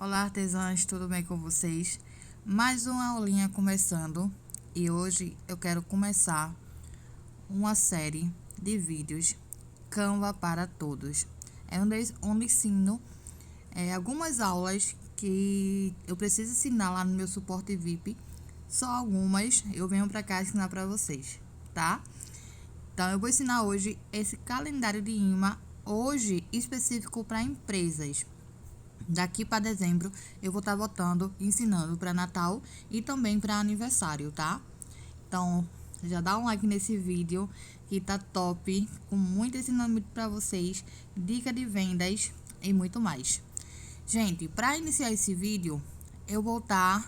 Olá, artesãs, tudo bem com vocês? Mais uma aulinha começando e hoje eu quero começar uma série de vídeos Canva para Todos. É onde ensino algumas aulas que eu preciso ensinar lá no meu suporte VIP. Só algumas eu venho para cá ensinar para vocês, tá? Então, eu vou ensinar hoje esse calendário de imã, hoje específico para empresas. Daqui para dezembro, eu vou estar botando, ensinando para Natal e também para aniversário, tá? Então, já dá um like nesse vídeo, que tá top, com muito ensinamento para vocês, dica de vendas e muito mais. Gente, para iniciar esse vídeo, eu vou estar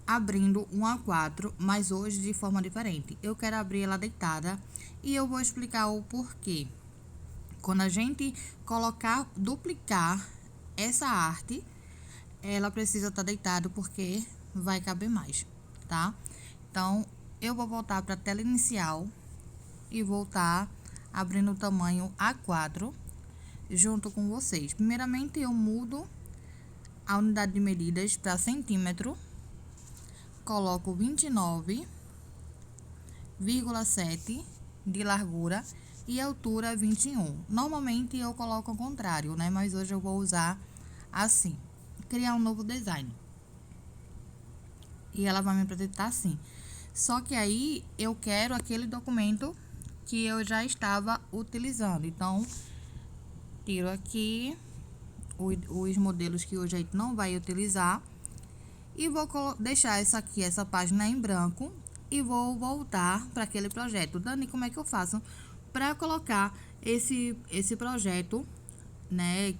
abrindo um A4, mas hoje de forma diferente. Eu quero abrir ela deitada e eu vou explicar o porquê. Quando a gente duplicar essa arte, ela precisa estar deitada porque vai caber mais, tá? Então, eu vou voltar para a tela inicial e voltar abrindo o tamanho A4 junto com vocês. Primeiramente, eu mudo a unidade de medidas para centímetro, coloco 29,7 de largura e altura 21. Normalmente eu coloco ao contrário, né? Mas hoje eu vou usar assim, criar um novo design. E ela vai me apresentar assim. Só que aí eu quero aquele documento que eu já estava utilizando. Então, tiro aqui os modelos que hoje a gente não vai utilizar. E vou deixar essa página em branco e vou voltar para aquele projeto. Dani, como é que eu faço para colocar esse projeto, né?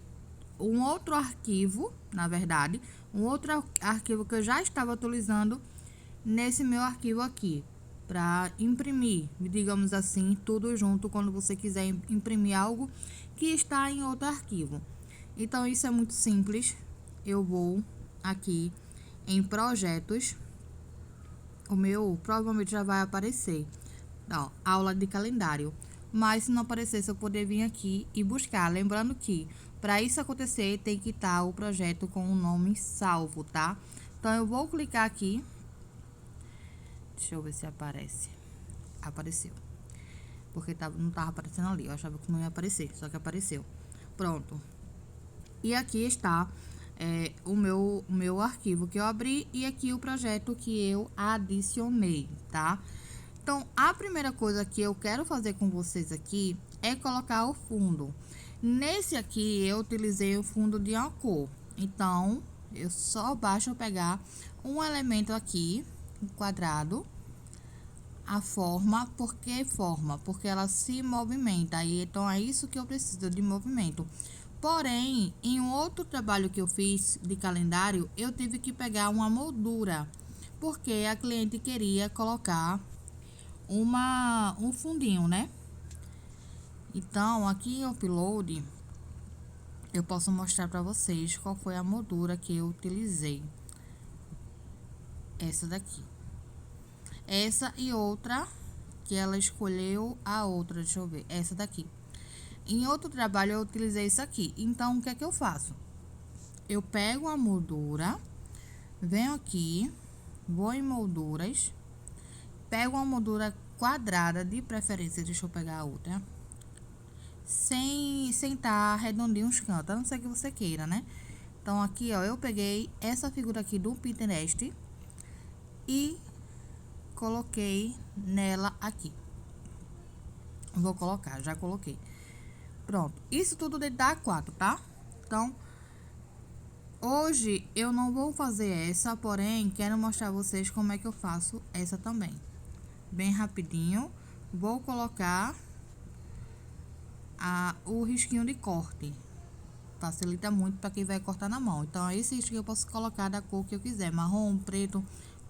Um outro arquivo, na verdade, um outro arquivo que eu já estava utilizando nesse meu arquivo aqui, para imprimir, digamos assim, tudo junto quando você quiser imprimir algo que está em outro arquivo. Então, isso é muito simples. Eu vou aqui em projetos, o meu provavelmente já vai aparecer, ó, aula de calendário. Mas se não aparecesse, eu poderia vir aqui e buscar. Lembrando que, para isso acontecer, tem que estar o projeto com o nome salvo, tá? Então, eu vou clicar aqui. Deixa eu ver se aparece. Apareceu. Porque não estava aparecendo ali. Eu achava que não ia aparecer, só que apareceu. Pronto. E aqui está o meu arquivo que eu abri e aqui o projeto que eu adicionei, tá? Então, a primeira coisa que eu quero fazer com vocês aqui é colocar o fundo. Nesse aqui, eu utilizei o fundo de uma cor. Então, basta eu pegar um elemento aqui, um quadrado, a forma. Por que forma? Porque ela se movimenta. Aí, então, é isso que eu preciso de movimento. Porém, em um outro trabalho que eu fiz de calendário, eu tive que pegar uma moldura, porque a cliente queria colocar um fundinho, né? Então, aqui em Upload, eu posso mostrar para vocês qual foi a moldura que eu utilizei. Essa daqui. Essa e outra, que ela escolheu a outra, deixa eu ver, essa daqui. Em outro trabalho, eu utilizei isso aqui. Então, o que é que eu faço? Eu pego a moldura, venho aqui, vou em molduras, pego uma moldura quadrada, de preferência, deixa eu pegar a outra, sem tá redondinho os cantos, a não ser que você queira, né? Então, aqui, ó, eu peguei essa figura aqui do Pinterest e coloquei nela aqui. Vou colocar, já coloquei. Pronto, isso tudo dentro da A4, tá? Então, hoje eu não vou fazer essa, porém, quero mostrar a vocês como é que eu faço essa também. Bem rapidinho, vou colocar o risquinho de corte. Facilita muito para quem vai cortar na mão. Então, esse risquinho eu posso colocar da cor que eu quiser, marrom, preto,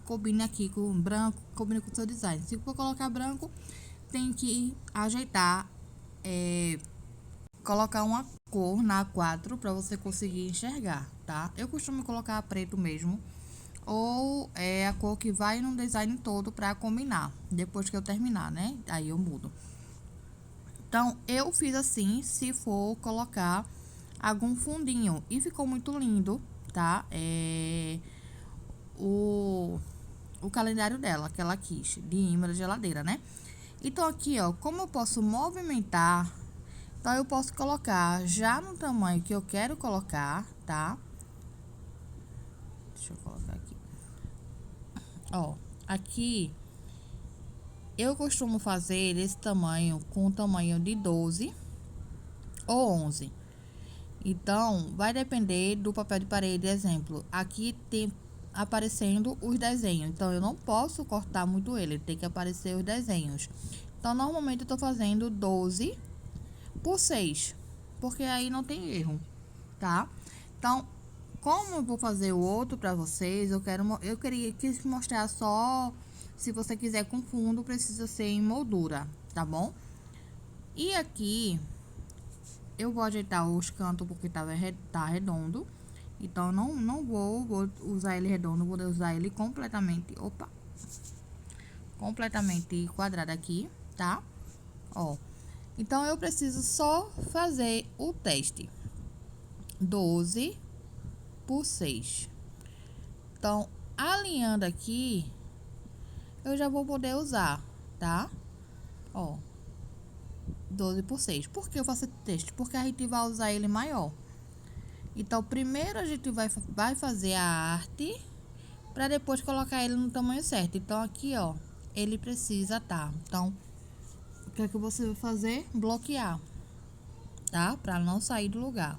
combina aqui com branco, combina com o seu design. Se for colocar branco, tem que ajeitar, colocar uma cor na A4 para você conseguir enxergar, tá? Eu costumo colocar preto mesmo, ou a cor que vai no design todo para combinar. Depois que eu terminar, né? Aí eu mudo. Então, eu fiz assim, se for colocar algum fundinho. E ficou muito lindo, tá? O calendário dela, que ela quis, de imã da geladeira, né? Então, aqui, ó, como eu posso movimentar, então eu posso colocar já no tamanho que eu quero colocar, tá? Deixa eu colocar aqui. Ó, aqui eu costumo fazer esse tamanho com o tamanho de 12 ou 11. Então, vai depender do papel de parede. Exemplo, aqui tem aparecendo os desenhos. Então, eu não posso cortar muito ele, tem que aparecer os desenhos. Então, normalmente eu tô fazendo 12 por 6, porque aí não tem erro, tá? Então, como eu vou fazer o outro pra vocês, eu quis mostrar só, se você quiser com fundo, precisa ser em moldura, tá bom? E aqui eu vou ajeitar os cantos porque tá redondo. Então, não vou usar ele redondo, vou usar ele completamente, completamente quadrado aqui, tá? Ó, então, eu preciso só fazer o teste. 12 por 6. Então, alinhando aqui, eu já vou poder usar, tá? Ó, 12 por 6. Por que eu faço esse teste? Porque a gente vai usar ele maior. Então, primeiro a gente vai fazer a arte para depois colocar ele no tamanho certo. Então, aqui, ó, ele precisa tá. Então, o que é que você vai fazer? Bloquear, tá? Para não sair do lugar.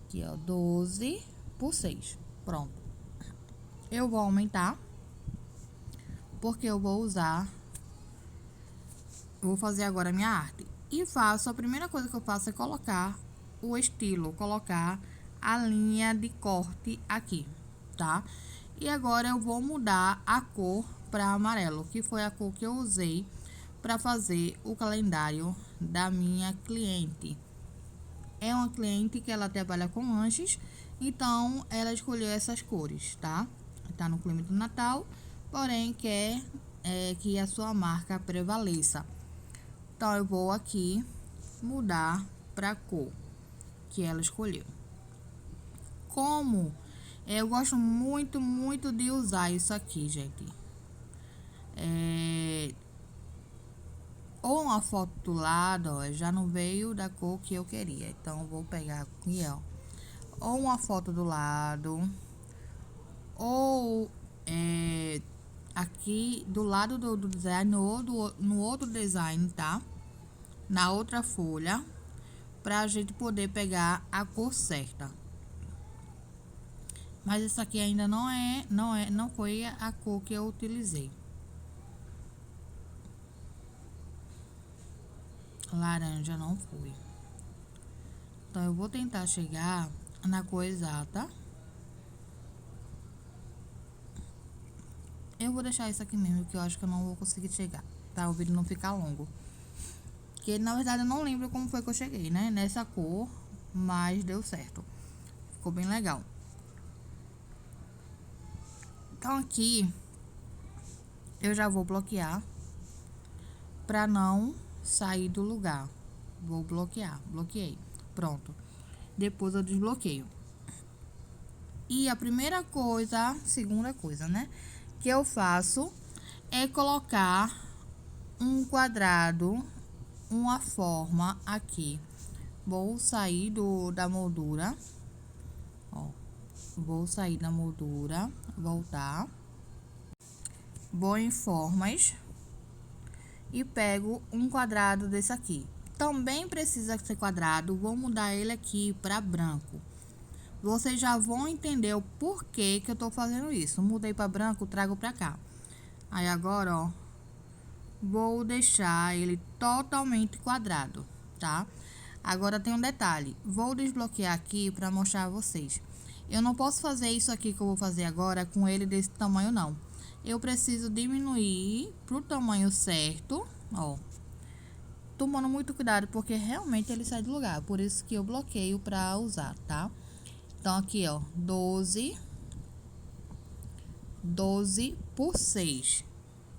Aqui, ó, 12 por 6. Pronto. Eu vou aumentar, porque eu vou usar... Vou fazer agora a minha arte. E faço, a primeira coisa que eu faço é colocar o estilo, colocar a linha de corte aqui, tá? E agora eu vou mudar a cor para amarelo, que foi a cor que eu usei para fazer o calendário da minha cliente. É uma cliente que ela trabalha com lanches, então ela escolheu essas cores, tá? Tá no clima do Natal, porém quer que a sua marca prevaleça. Então, eu vou aqui mudar para cor que ela escolheu. Como eu gosto muito de usar isso aqui, gente. Ou uma foto do lado, ó, já não veio da cor que eu queria. Então, eu vou pegar aqui, ó. Ou uma foto do lado. Ou aqui do lado do design, no outro design, tá? Na outra folha, pra gente poder pegar a cor certa. Mas essa aqui ainda não foi a cor que eu utilizei. Laranja não foi. Então, eu vou tentar chegar na cor exata. Eu vou deixar isso aqui mesmo, que eu acho que eu não vou conseguir chegar, tá? O vídeo não ficar longo. Porque, na verdade, eu não lembro como foi que eu cheguei, né? Nessa cor, mas deu certo. Ficou bem legal. Então, aqui, eu já vou bloquear pra não sair do lugar. Vou bloquear, bloqueei. Pronto. Depois eu desbloqueio. E a primeira coisa, segunda coisa, né? Que eu faço é colocar um quadrado, uma forma aqui. Vou sair da moldura. Ó, vou sair da moldura, voltar. Vou em formas e pego um quadrado desse aqui. Também precisa ser quadrado, vou mudar ele aqui para branco. Vocês já vão entender o porquê que eu tô fazendo isso. Mudei para branco, trago para cá. Aí agora, ó, vou deixar ele totalmente quadrado, tá? Agora tem um detalhe, vou desbloquear aqui para mostrar a vocês. Eu não posso fazer isso aqui que eu vou fazer agora com ele desse tamanho, não. Eu preciso diminuir pro tamanho certo, ó. Tomando muito cuidado, porque realmente ele sai do lugar. Por isso que eu bloqueio para usar, tá? Então, aqui, ó, 12 por 6,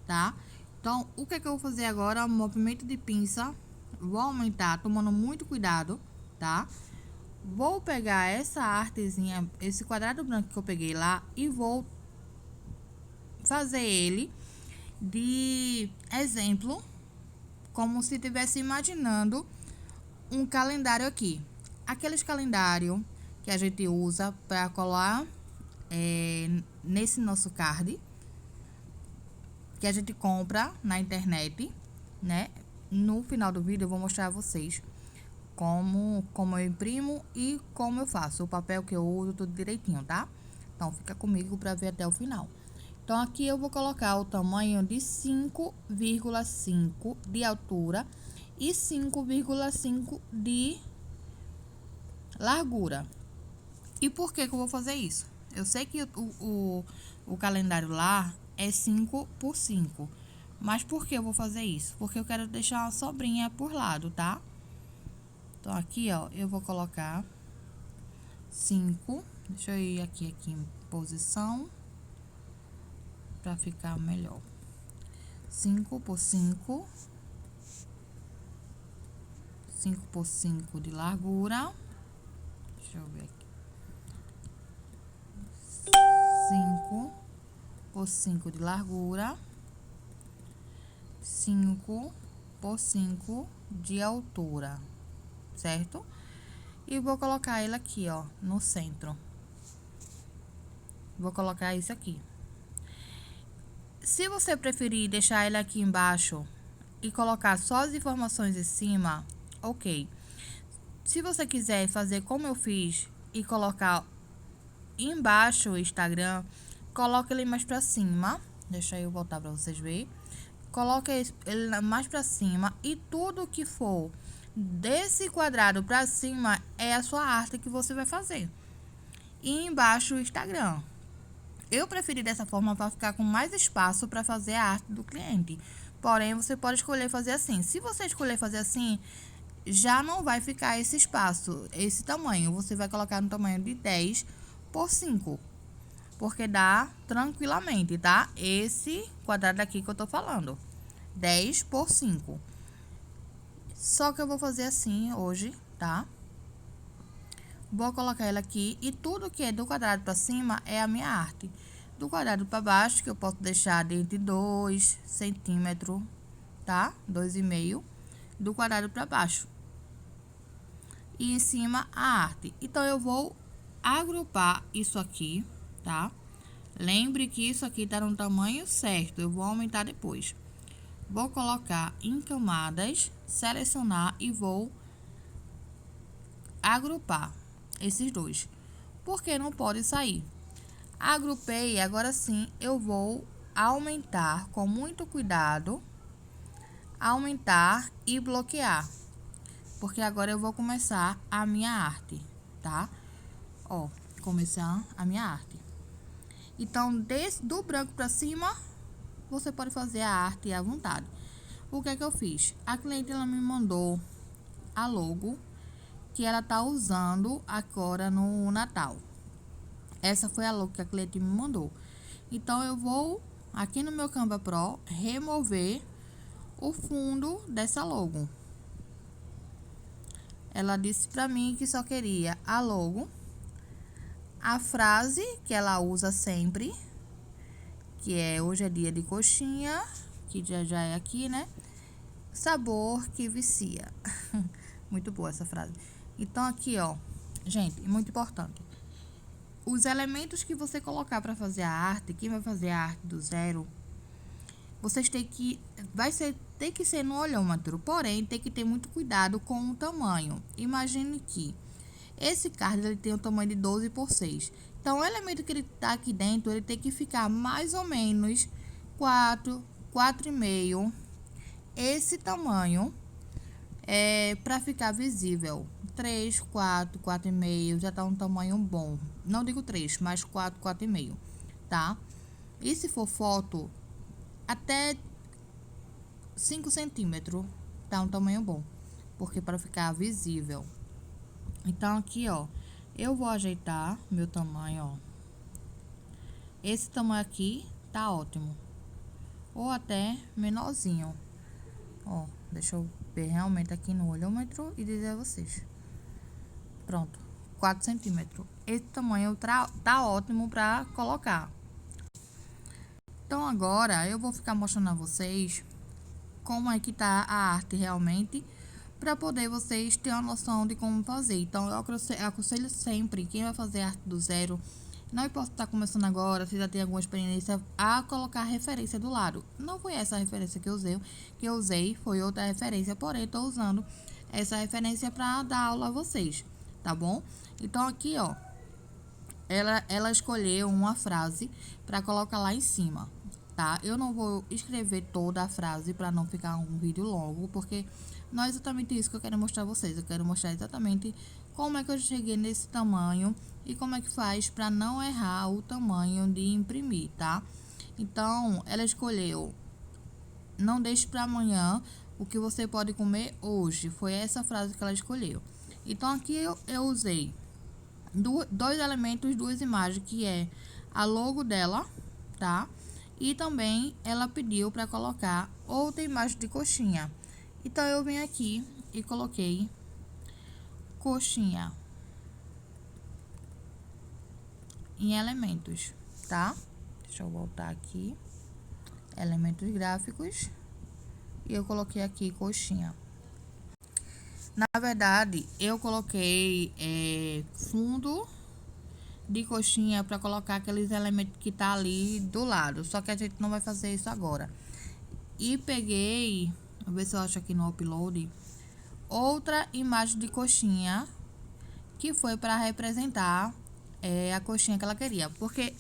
tá? Então, o que é que eu vou fazer agora? Movimento de pinça. Vou aumentar, tomando muito cuidado, tá? Vou pegar essa artezinha, esse quadrado branco que eu peguei lá, e vou fazer ele de exemplo, como se estivesse imaginando um calendário aqui. Aqueles calendário que a gente usa para colar nesse nosso card, que a gente compra na internet, né? No final do vídeo eu vou mostrar a vocês como eu imprimo e como eu faço. O papel que eu uso, tudo direitinho, tá? Então, fica comigo para ver até o final. Então, aqui eu vou colocar o tamanho de 5,5 de altura e 5,5 de largura. E por que que eu vou fazer isso? Eu sei que o calendário lá é 5 por 5. Mas por que eu vou fazer isso? Porque eu quero deixar uma sobrinha por lado, tá? Então, aqui, ó, eu vou colocar 5. Deixa eu ir aqui em posição, pra ficar melhor. 5 por 5. 5 por 5 de largura. Deixa eu ver aqui. 5 por 5 de largura. 5 por 5 de altura, certo? E vou colocar ele aqui, ó, no centro. Vou colocar isso aqui. Se você preferir deixar ele aqui embaixo e colocar só as informações em cima, ok. Se você quiser fazer como eu fiz e colocar embaixo o Instagram, coloca ele mais pra cima. Deixa eu voltar pra vocês verem. Coloca ele mais pra cima e tudo que for desse quadrado pra cima é a sua arte que você vai fazer. E embaixo o Instagram. Eu preferi dessa forma para ficar com mais espaço para fazer a arte do cliente. Porém, você pode escolher fazer assim. Se você escolher fazer assim, já não vai ficar esse espaço, esse tamanho. Você vai colocar no tamanho de 10 por 5. Porque dá tranquilamente, tá? Esse quadrado aqui que eu tô falando. 10 por 5. Só que eu vou fazer assim hoje, tá? Vou colocar ele aqui e tudo que é do quadrado para cima é a minha arte. Do quadrado para baixo, que eu posso deixar dentro de 2 centímetros, tá? 2,5 do quadrado para baixo. E em cima a arte. Então, eu vou agrupar isso aqui, tá? Lembre que isso aqui tá no tamanho certo, eu vou aumentar depois. Vou colocar em camadas, selecionar e vou agrupar esses dois, porque não pode sair. Agrupei, agora sim eu vou aumentar com muito cuidado, aumentar e bloquear, porque agora eu vou começar a minha arte, tá? Ó, começar a minha arte. Então, do branco para cima, você pode fazer a arte à vontade. O que é que eu fiz? A cliente, ela me mandou a logo que ela tá usando agora no Natal. Essa foi a logo que a cliente me mandou. Então, eu vou, aqui no meu Canva Pro, remover o fundo dessa logo. Ela disse pra mim que só queria a logo, a frase que ela usa sempre, que é hoje é dia de coxinha, que já é aqui, né? Sabor que vicia. Muito boa essa frase. Então, aqui, ó, gente, muito importante. Os elementos que você colocar para fazer a arte, quem vai fazer a arte do zero, vocês têm que, tem que ser no olhômetro, porém, tem que ter muito cuidado com o tamanho. Imagine que esse card, ele tem o tamanho de 12 por 6. Então, o elemento que ele tá aqui dentro, ele tem que ficar mais ou menos 4, 4,5. Esse tamanho para ficar visível. 3, 4, 4,5 já tá um tamanho bom. Não digo 3, mas 4, 4,5, tá? E se for foto, até 5 centímetros tá um tamanho bom, porque para ficar visível. Então, aqui, ó, eu vou ajeitar meu tamanho, ó. Esse tamanho aqui tá ótimo. Ou até menorzinho. Ó, deixa eu ver realmente aqui no olhômetro e dizer a vocês. Pronto, 4 centímetros. Esse tamanho tá ótimo para colocar. Então, agora eu vou ficar mostrando a vocês como é que tá a arte realmente, para poder vocês terem uma noção de como fazer. Então, eu aconselho sempre, quem vai fazer arte do zero, não importa estar começando agora, se já tem alguma experiência, a colocar a referência do lado. Não foi essa a referência que eu usei, foi outra referência, porém, estou usando essa referência para dar aula a vocês, tá bom? Então, aqui, ó, ela escolheu uma frase para colocar lá em cima, tá? Eu não vou escrever toda a frase para não ficar um vídeo longo, porque não é exatamente isso que eu quero mostrar a vocês. Eu quero mostrar exatamente como é que eu cheguei nesse tamanho e como é que faz para não errar o tamanho de imprimir, tá? Então, ela escolheu: não deixe para amanhã o que você pode comer hoje. Foi essa frase que ela escolheu. Então, aqui eu usei dois elementos, duas imagens, que é a logo dela, tá? E também ela pediu para colocar outra imagem de coxinha. Então, eu vim aqui e coloquei coxinha em elementos, tá? Deixa eu voltar aqui. Elementos gráficos. E eu coloquei aqui coxinha. Na verdade, eu coloquei fundo de coxinha para colocar aqueles elementos que tá ali do lado. Só que a gente não vai fazer isso agora. E peguei, vou ver se eu acho aqui no upload, outra imagem de coxinha, que foi para representar a coxinha que ela queria. Porque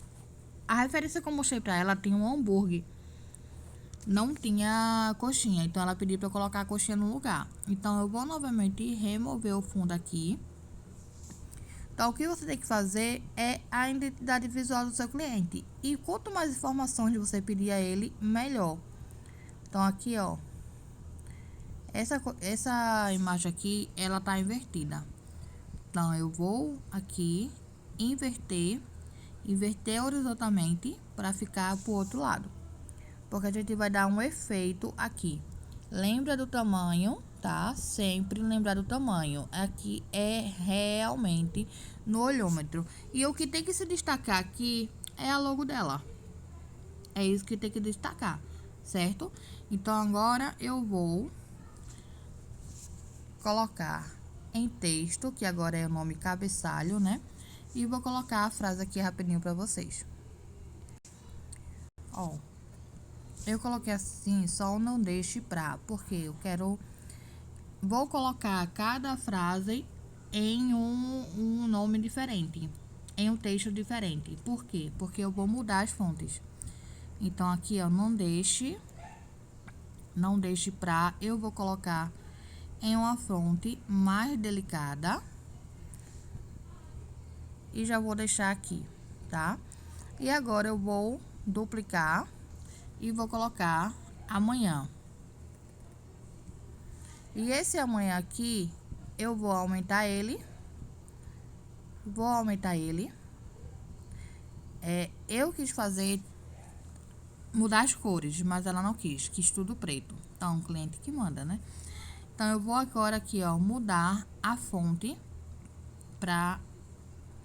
a referência que eu mostrei para ela tinha um hambúrguer, não tinha coxinha. Então, ela pediu para eu colocar a coxinha no lugar. Então, eu vou novamente remover o fundo aqui. Então, o que você tem que fazer é a identidade visual do seu cliente. E quanto mais informações você pedir a ele, melhor. Então, aqui, ó, essa imagem aqui, ela tá invertida. Então, eu vou aqui inverter horizontalmente para ficar pro outro lado. Porque a gente vai dar um efeito aqui. Lembra do tamanho, tá? Sempre lembrar do tamanho. Aqui é realmente no olhômetro. E o que tem que se destacar aqui é a logo dela. É isso que tem que destacar, certo? Então, agora eu vou colocar em texto, que agora é o nome cabeçalho, né? E vou colocar a frase aqui rapidinho pra vocês. Ó, eu coloquei assim, só não deixe pra, porque eu quero... Vou colocar cada frase em um nome diferente, em um texto diferente. Por quê? Porque eu vou mudar as fontes. Então, aqui, ó, não deixe pra, eu vou colocar em uma fonte mais delicada. E já vou deixar aqui, tá? E agora eu vou duplicar e vou colocar amanhã. E esse amanhã aqui, eu vou aumentar ele. Eu quis fazer, mudar as cores, mas ela não quis tudo preto. Então, o cliente que manda, né? Então, eu vou agora aqui, ó, mudar a fonte pra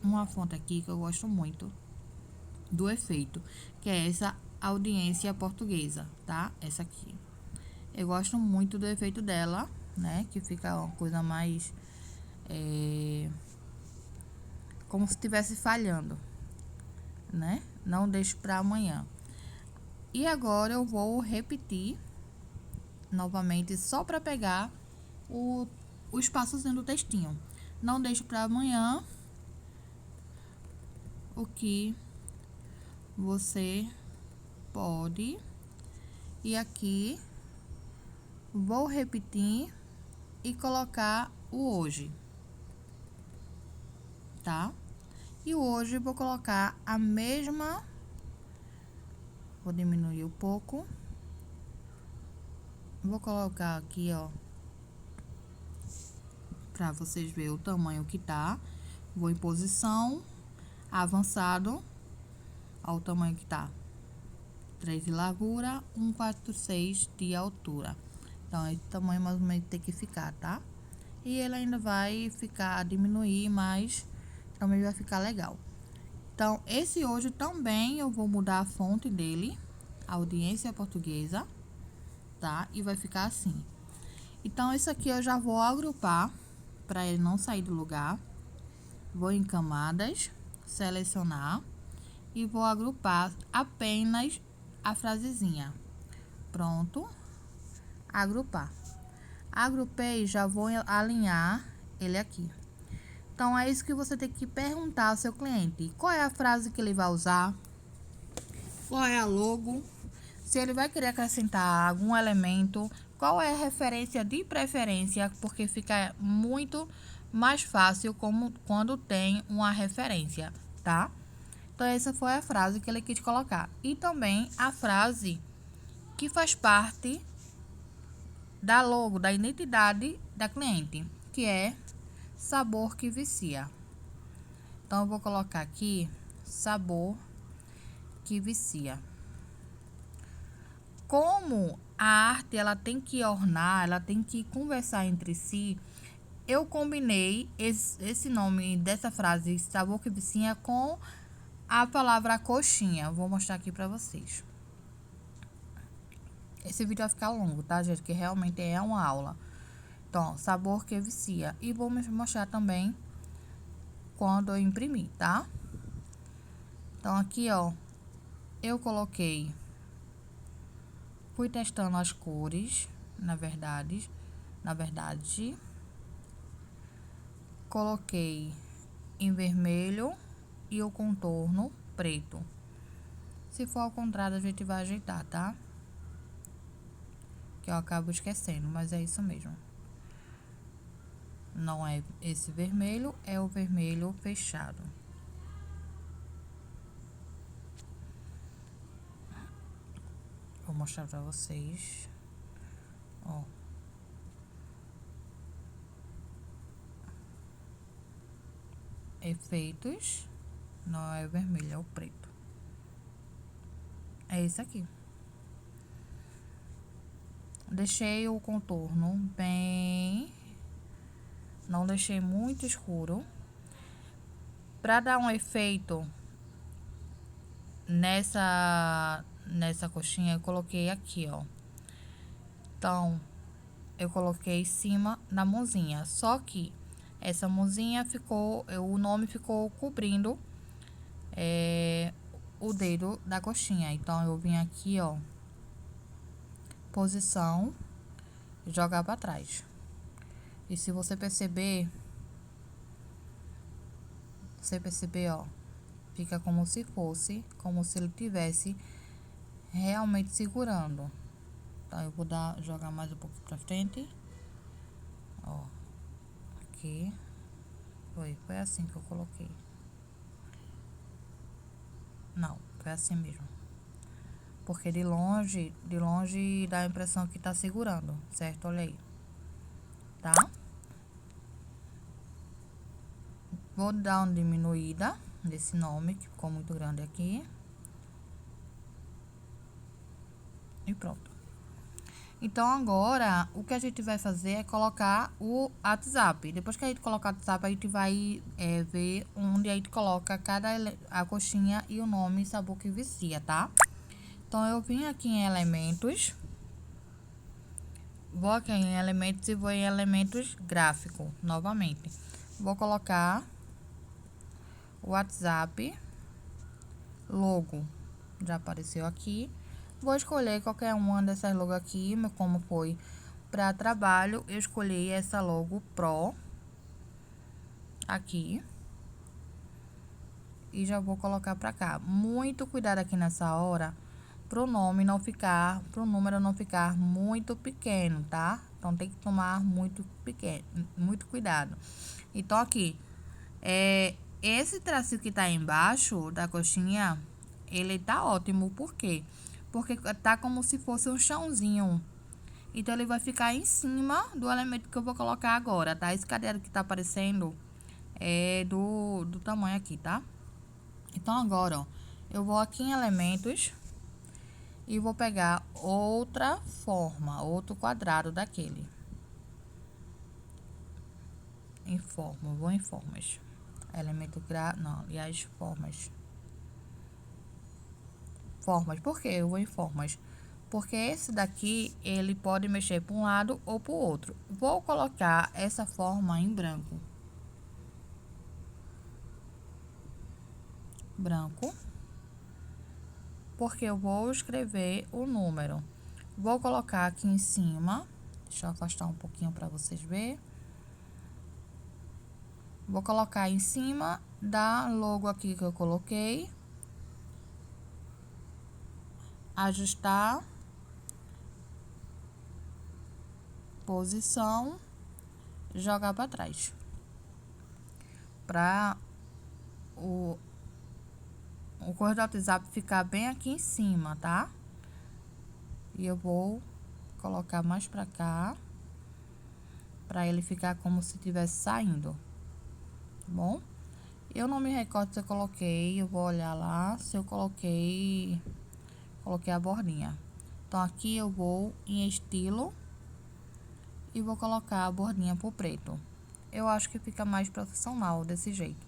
uma fonte aqui que eu gosto muito do efeito, que é essa audiência portuguesa, tá? Essa aqui. Eu gosto muito do efeito dela, né? Que fica uma coisa mais... como se estivesse falhando, né? Não deixe para amanhã. E agora eu vou repetir novamente, só para pegar o espaçozinho do textinho. Não deixe para amanhã o que você pode. E aqui vou repetir e colocar o hoje, tá? E hoje vou colocar a mesma... Vou diminuir um pouco. Vou colocar aqui, ó, pra vocês verem o tamanho que tá. Vou em posição, avançado, ao tamanho que tá. 3 de largura, 1,46 de altura. Então, esse tamanho mais ou menos tem que ficar, tá? E ele ainda vai ficar, diminuir mais também vai ficar legal. Então, esse hoje também eu vou mudar a fonte dele, Audiência Portuguesa, tá? E vai ficar assim. Então, isso aqui eu já vou agrupar para ele não sair do lugar. Vou em camadas, selecionar e vou agrupar apenas a frasezinha. Pronto. Agrupar. Agrupei, já vou alinhar ele aqui. Então, é isso que você tem que perguntar ao seu cliente. Qual é a frase que ele vai usar? Qual é a logo? Se ele vai querer acrescentar algum elemento, qual é a referência de preferência, porque fica muito mais fácil quando tem uma referência, tá? Então, essa foi a frase que ele quis colocar. E também a frase que faz parte da logo, da identidade da cliente, que é sabor que vicia. Então, eu vou colocar aqui sabor que vicia. Como a arte ela tem que ornar, ela tem que conversar entre si, eu combinei esse nome dessa frase, sabor que vicia, com a palavra coxinha. Vou mostrar aqui pra vocês. Esse vídeo vai ficar longo, tá, gente? Que realmente é uma aula. Então, sabor que vicia. E vou mostrar também quando eu imprimir, tá? Então, aqui, ó, eu coloquei... Fui testando as cores, na verdade. Coloquei em vermelho e o contorno preto. Se for ao contrário, a gente vai ajeitar, tá? Que eu acabo esquecendo, mas é isso mesmo. Não é esse vermelho, é o vermelho fechado. Vou mostrar pra vocês. Ó. Efeitos. Não é o vermelho, é o preto. É esse aqui. Deixei o contorno bem... Não deixei muito escuro. Pra dar um efeito nessa coxinha, eu coloquei aqui, ó. Então, eu coloquei em cima da mãozinha. Só que essa mãozinha ficou... O nome ficou cobrindo o dedo da coxinha. Então, eu vim aqui, ó. Posição. Jogar pra trás. E se você perceber... ó, fica como se fosse, como se ele tivesse realmente segurando. Então, eu vou jogar mais um pouco pra frente. Ó, aqui. Foi assim que eu coloquei. Não, foi assim mesmo. Porque de longe dá a impressão que tá segurando, certo? Olha aí. Tá? Vou dar uma diminuída nesse nome, que ficou muito grande aqui. E pronto. Então, agora, o que a gente vai fazer é colocar o WhatsApp. Depois que a gente colocar o WhatsApp, a gente vai ver onde a gente coloca a coxinha e o nome sabor que vicia, tá? Então, eu vim aqui em elementos. Vou aqui em elementos e vou em elementos gráfico, novamente. Vou colocar o WhatsApp, logo, já apareceu aqui. Vou escolher qualquer uma dessas logo aqui, como foi para trabalho, eu escolhi essa logo Pro aqui. E já vou colocar para cá. Muito cuidado aqui nessa hora, pro número não ficar muito pequeno, tá? Então, tem que tomar muito cuidado. Então, aqui, esse tracinho que tá embaixo da coxinha, ele tá ótimo. Por quê? Porque tá como se fosse um chãozinho. Então, ele vai ficar em cima do elemento que eu vou colocar agora, tá? Esse cadeado que tá aparecendo é do tamanho aqui, tá? Então, agora, ó, eu vou aqui em elementos e vou pegar outra forma, outro quadrado daquele. Vou em formas. Elemento não, aliás, formas. Formas, por que eu vou em formas? Porque esse daqui, ele pode mexer para um lado ou para o outro. Vou colocar essa forma em branco. Branco. Porque eu vou escrever o número. Vou colocar aqui em cima. Deixa eu afastar um pouquinho para vocês verem. Vou colocar em cima da logo aqui que eu coloquei. Ajustar. Posição. Jogar para trás. Para o coisa do WhatsApp ficar bem aqui em cima, tá? E eu vou colocar mais pra cá, pra ele ficar como se estivesse saindo, tá bom? Eu não me recordo se eu coloquei, eu vou olhar lá, se eu coloquei a bordinha. Então, aqui eu vou em estilo e vou colocar a bordinha pro preto. Eu acho que fica mais profissional desse jeito.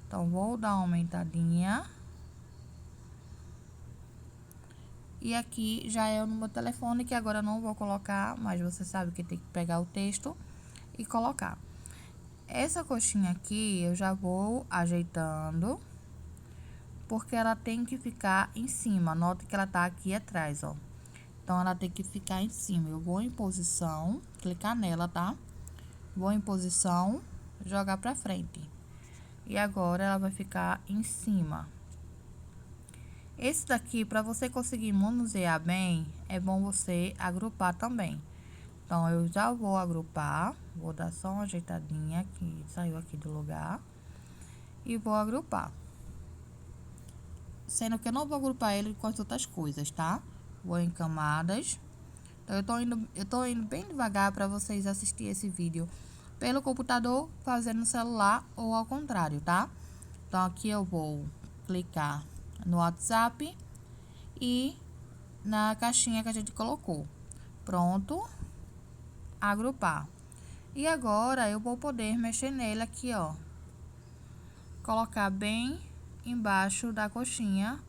Então, vou dar uma aumentadinha. E aqui já é o número do telefone, que agora eu não vou colocar, mas você sabe que tem que pegar o texto e colocar. Essa coxinha aqui eu já vou ajeitando, porque ela tem que ficar em cima. Nota que ela tá aqui atrás, ó. Então, ela tem que ficar em cima. Eu vou em posição, clicar nela, tá? Vou em posição, jogar pra frente. E agora ela vai ficar em cima. Esse daqui, para você conseguir manusear bem, é bom você agrupar também. Então, eu já vou agrupar, vou dar só uma ajeitadinha que saiu aqui do lugar. E vou agrupar. Sendo que eu não vou agrupar ele com as outras coisas, tá? Vou em camadas. Então, eu tô indo bem devagar para vocês assistirem esse vídeo pelo computador, fazendo no celular ou ao contrário, tá? Então, aqui eu vou clicar no WhatsApp e na caixinha que a gente colocou. Pronto. Agrupar. E agora eu vou poder mexer nele aqui, ó. Colocar bem embaixo da coxinha,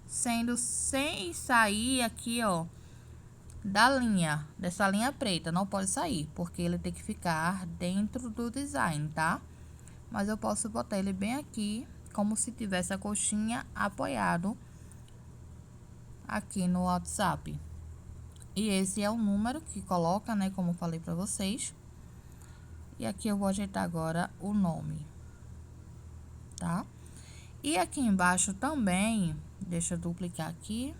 sendo sem sair aqui, ó, da linha, dessa linha preta. Não pode sair, porque ele tem que ficar dentro do design, tá? Mas eu posso botar ele bem aqui, como se tivesse a coxinha apoiado aqui no WhatsApp. E esse é o número que coloca, né, como eu falei pra vocês. E aqui eu vou ajeitar agora o nome, tá? E aqui embaixo também, deixa eu duplicar aqui.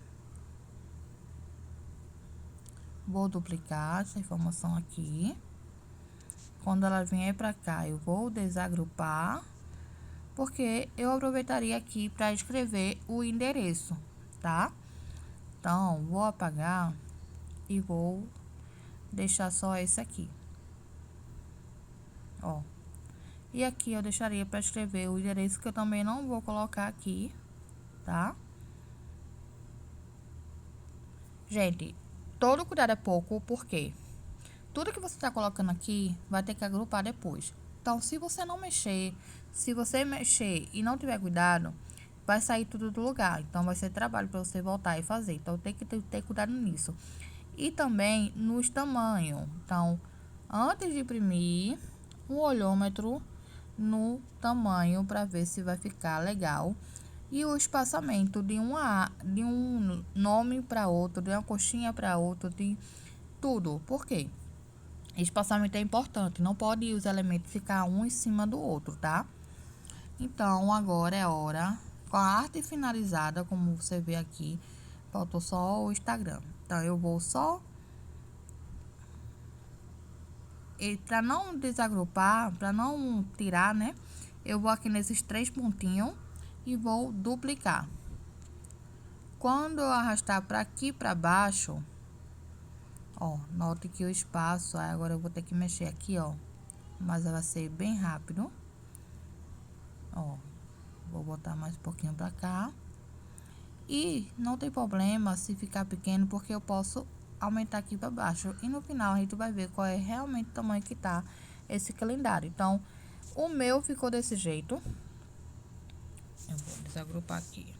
Vou duplicar essa informação aqui. Quando ela vier pra cá, eu vou desagrupar, porque eu aproveitaria aqui para escrever o endereço, tá? Então, vou apagar e vou deixar só esse aqui, ó. E aqui eu deixaria para escrever o endereço, que eu também não vou colocar aqui, tá? Gente, todo cuidado é pouco, porque tudo que você tá colocando aqui vai ter que agrupar depois. Então, se você não mexer, se você mexer e não tiver cuidado, vai sair tudo do lugar. Então, vai ser trabalho para você voltar e fazer. Então, tem que ter cuidado nisso. E também nos tamanhos. Então, antes de imprimir, um olhômetro no tamanho para ver se vai ficar legal. E o espaçamento de um nome para outro, de uma coxinha para outro, de tudo. Por quê? Espaçamento é importante, não pode os elementos ficar um em cima do outro, tá? Então, agora é hora, com a arte finalizada, como você vê aqui, faltou só o Instagram. Então, eu vou só... E para não desagrupar, para não tirar, né? Eu vou aqui nesses 3 pontinhos e vou duplicar. Quando eu arrastar para aqui para baixo, ó, note que o espaço, agora eu vou ter que mexer aqui, ó, mas vai ser bem rápido. Ó, vou botar mais um pouquinho pra cá. E não tem problema se ficar pequeno, porque eu posso aumentar aqui pra baixo. E no final a gente vai ver qual é realmente o tamanho que tá esse calendário. Então, O meu ficou desse jeito. Eu vou desagrupar aqui.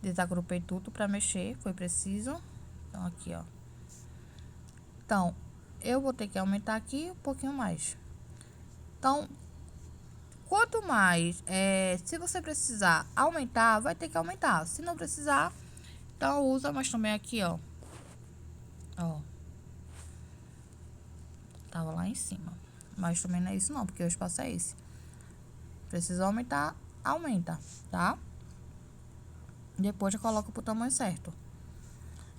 Desagrupei tudo pra mexer, foi preciso. Então, aqui, ó. Então, eu vou ter que aumentar aqui um pouquinho mais. Então, quanto mais, se você precisar aumentar, vai ter que aumentar. Se não precisar, então usa, mas também aqui, ó. Ó. Tava lá em cima. Mas também não é isso não, porque o espaço é esse. Precisa aumentar, aumenta, tá? Depois eu coloco pro tamanho certo.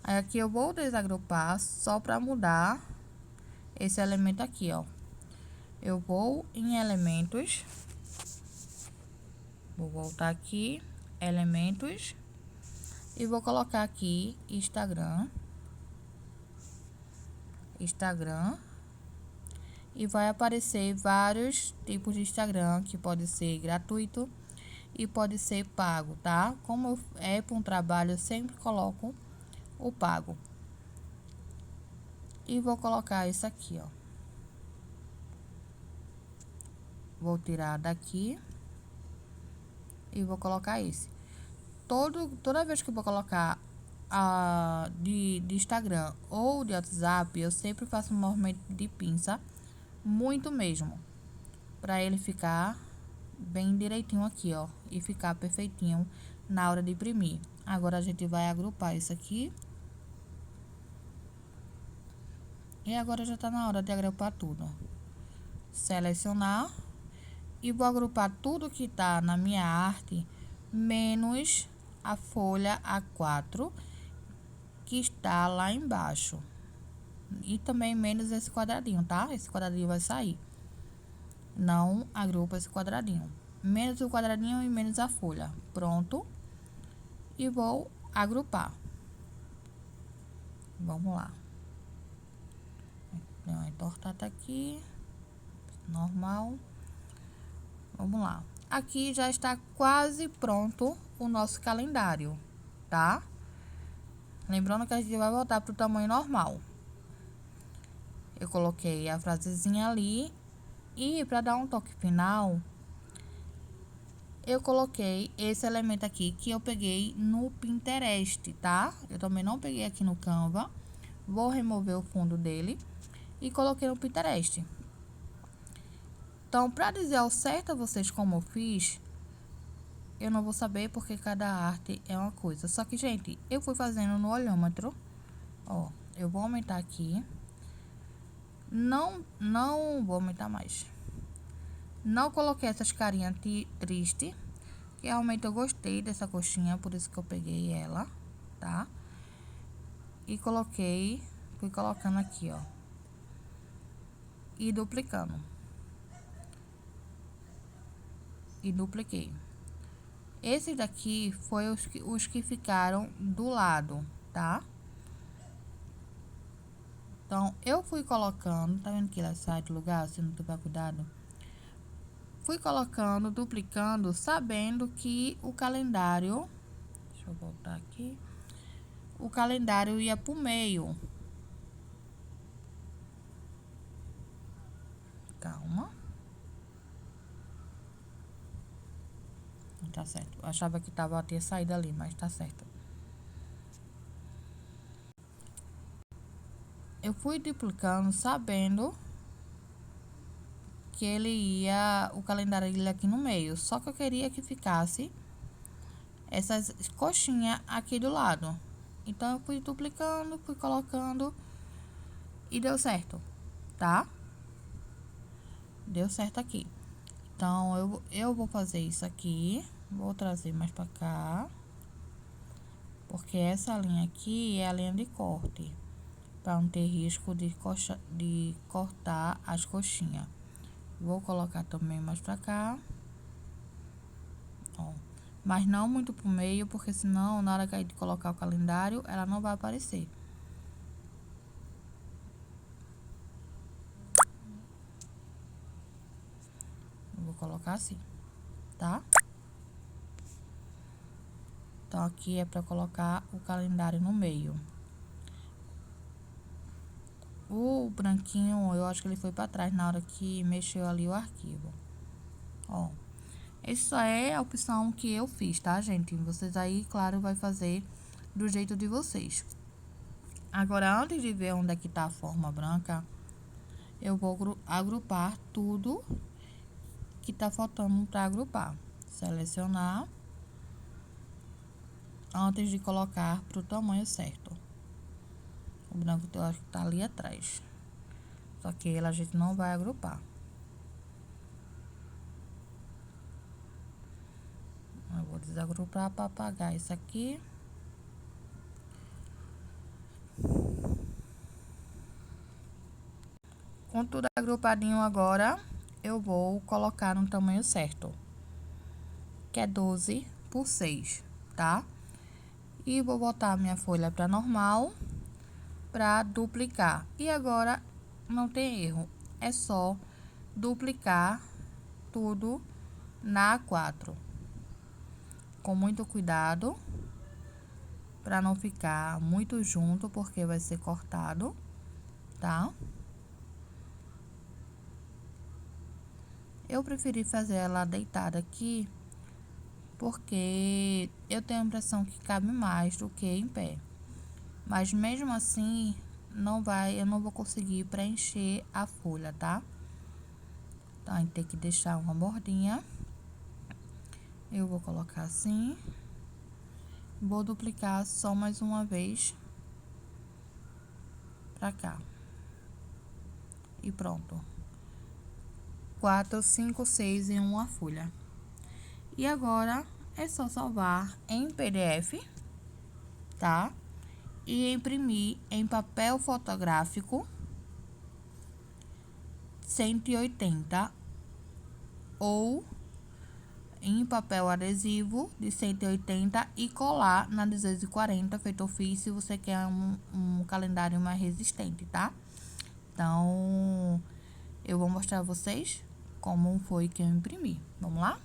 Aí aqui eu vou desagrupar só pra mudar esse elemento aqui, ó. Eu vou em elementos. Vou voltar aqui, elementos. E vou colocar aqui Instagram. Instagram. E vai aparecer vários tipos de Instagram, que pode ser gratuito e pode ser pago, tá? Como é para um trabalho, eu sempre coloco o pago. E vou colocar isso aqui, ó. Vou tirar daqui e vou colocar esse. Toda vez que eu vou colocar de Instagram ou de WhatsApp, eu sempre faço um movimento de pinça, muito mesmo, para ele ficar bem direitinho aqui, ó, e ficar perfeitinho na hora de imprimir. Agora a gente vai agrupar isso aqui. E agora já tá na hora de agrupar tudo. Selecionar e vou agrupar tudo que tá na minha arte, menos a folha A4 que está lá embaixo. E também menos esse quadradinho, tá? Esse quadradinho vai sair. Não agrupa esse quadradinho. Menos o quadradinho e menos a folha. Pronto. E vou agrupar. Vamos lá. Deu uma entortada aqui. Normal. Vamos lá. Aqui já está quase pronto o nosso calendário, tá? Lembrando que a gente vai voltar pro tamanho normal. Eu coloquei a frasezinha ali. E para dar um toque final, eu coloquei esse elemento aqui que eu peguei no Pinterest, tá? Eu também não peguei aqui no Canva. Vou remover o fundo dele e coloquei no Pinterest. Então, para dizer ao certo a vocês como eu fiz, eu não vou saber porque cada arte é uma coisa. Só que, gente, eu fui fazendo no olhômetro. Ó, eu vou aumentar aqui. Não vou aumentar mais. Não coloquei essas carinhas triste, que realmente eu gostei dessa coxinha, por isso que eu peguei ela, tá? E fui colocando aqui, ó. E duplicando. E dupliquei. Esses daqui foi os que ficaram do lado, tá? Então, eu fui colocando, tá vendo que ela sai do lugar, se não tiver cuidado? Fui colocando, duplicando, sabendo que o calendário... Deixa eu voltar aqui. O calendário ia pro meio. Calma. Tá certo. Eu achava que tinha saído ali, mas tá certo. Eu fui duplicando, sabendo que o calendário ia aqui no meio. Só que eu queria que ficasse essas coxinhas aqui do lado. Então, eu fui duplicando, fui colocando e deu certo, tá? Deu certo aqui. Então, eu vou fazer isso aqui. Vou trazer mais pra cá. Porque essa linha aqui é a linha de corte. Pra não ter risco de cortar as coxinhas. Vou colocar também mais pra cá. Ó. Mas não muito pro meio, porque senão, na hora que a gente colocar o calendário, ela não vai aparecer. Vou colocar assim, tá? Então, aqui é pra colocar o calendário no meio. O branquinho, eu acho que ele foi pra trás na hora que mexeu ali o arquivo. Ó, essa é a opção que eu fiz, tá, gente? Vocês aí, claro, vai fazer do jeito de vocês. Agora, antes de ver onde é que tá a forma branca, eu vou agrupar tudo que tá faltando pra agrupar. Selecionar antes de colocar pro tamanho certo. O branco eu acho que tá ali atrás. Só que ele a gente não vai agrupar. Eu vou desagrupar para apagar isso aqui. Com tudo agrupadinho agora, eu vou colocar no tamanho certo, que é 12 por 6, tá? E vou botar minha folha para normal, para duplicar. E agora, não tem erro, é só duplicar tudo na A4. Com muito cuidado, para não ficar muito junto, porque vai ser cortado, tá? Eu preferi fazer ela deitada aqui, porque eu tenho a impressão que cabe mais do que em pé. Mas mesmo assim, eu não vou conseguir preencher a folha, tá? Então, a gente tem que deixar uma bordinha. Eu vou colocar assim. Vou duplicar só mais uma vez pra cá. E pronto. 4, 5, 6 em uma folha. E agora, é só salvar em PDF, tá? E imprimir em papel fotográfico 180 ou em papel adesivo de 180 e colar na 240, feito eu fiz, se você quer um calendário mais resistente, tá? Então, eu vou mostrar a vocês como foi que eu imprimi. Vamos lá?